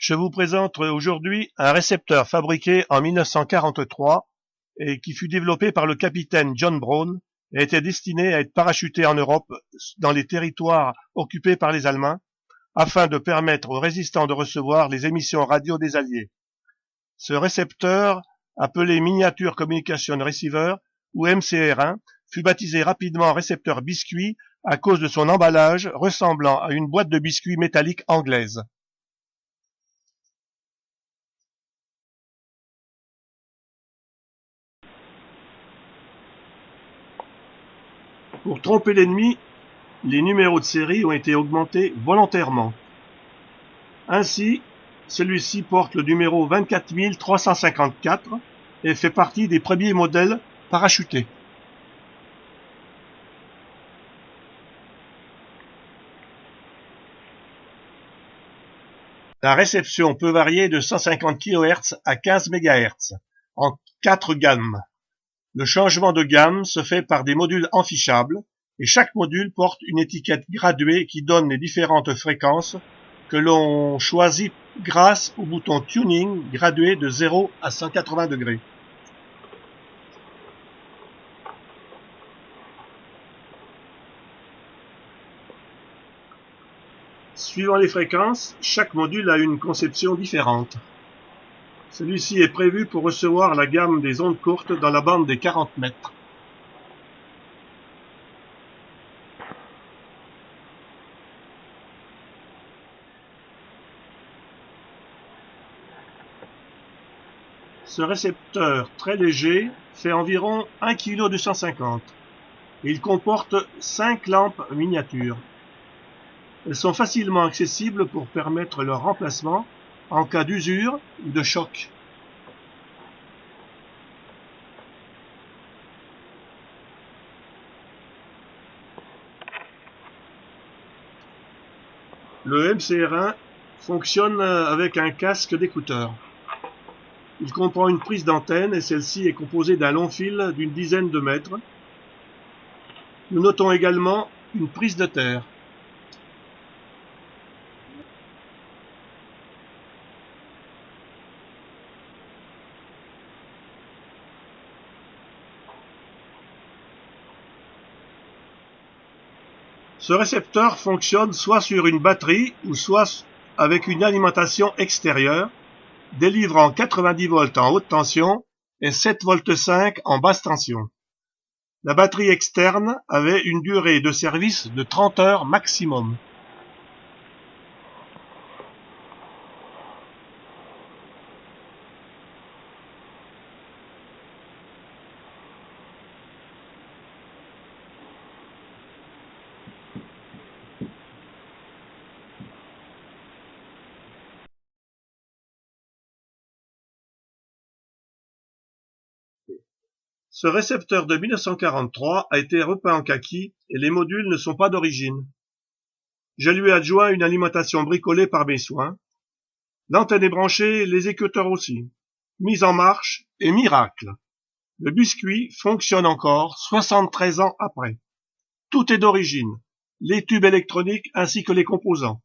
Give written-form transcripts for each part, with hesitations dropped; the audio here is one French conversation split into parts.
Je vous présente aujourd'hui un récepteur fabriqué en 1943 et qui fut développé par le capitaine John Brown et était destiné à être parachuté en Europe dans les territoires occupés par les Allemands afin de permettre aux résistants de recevoir les émissions radio des Alliés. Ce récepteur, appelé Miniature Communication Receiver ou MCR1, fut baptisé rapidement récepteur biscuit à cause de son emballage ressemblant à une boîte de biscuits métallique anglaise. Pour tromper l'ennemi, les numéros de série ont été augmentés volontairement. Ainsi, celui-ci porte le numéro 24354 et fait partie des premiers modèles parachutés. La réception peut varier de 150 kHz à 15 MHz en 4 gammes. Le changement de gamme se fait par des modules enfichables et chaque module porte une étiquette graduée qui donne les différentes fréquences que l'on choisit grâce au bouton Tuning gradué de 0 à 180 degrés. Suivant les fréquences, chaque module a une conception différente. Celui-ci est prévu pour recevoir la gamme des ondes courtes dans la bande des 40 mètres. Ce récepteur très léger fait environ 1,250 kg. Il comporte 5 lampes miniatures. Elles sont facilement accessibles pour permettre leur remplacement en cas d'usure ou de choc. Le MCR1 fonctionne avec un casque d'écouteurs. Il comprend une prise d'antenne et celle-ci est composée d'un long fil d'une dizaine de mètres. Nous notons également une prise de terre. Ce récepteur fonctionne soit sur une batterie ou soit avec une alimentation extérieure, délivrant 90 volts en haute tension et 7,5 volts en basse tension. La batterie externe avait une durée de service de 30 heures maximum. Ce récepteur de 1943 a été repeint en kaki et les modules ne sont pas d'origine. Je lui ai adjoint une alimentation bricolée par mes soins. L'antenne est branchée, les écouteurs aussi. Mise en marche et miracle. Le biscuit fonctionne encore 73 ans après. Tout est d'origine, les tubes électroniques ainsi que les composants.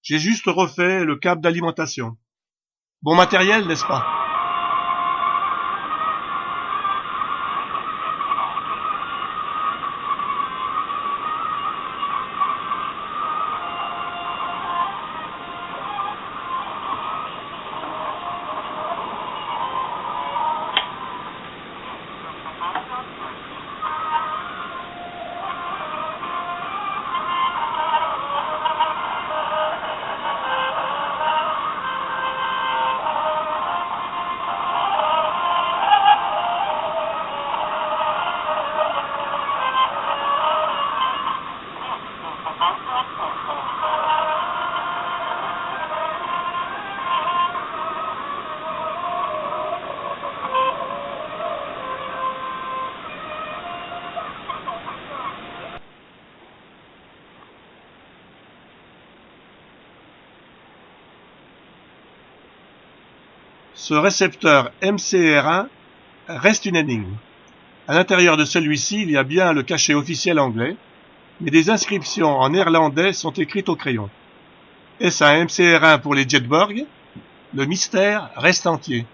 J'ai juste refait le câble d'alimentation. Bon matériel, n'est-ce pas ? Ce récepteur MCR1 reste une énigme. À l'intérieur de celui-ci, il y a bien le cachet officiel anglais, mais des inscriptions en néerlandais sont écrites au crayon. Est-ce un MCR1 pour les Jetborg Le mystère reste entier.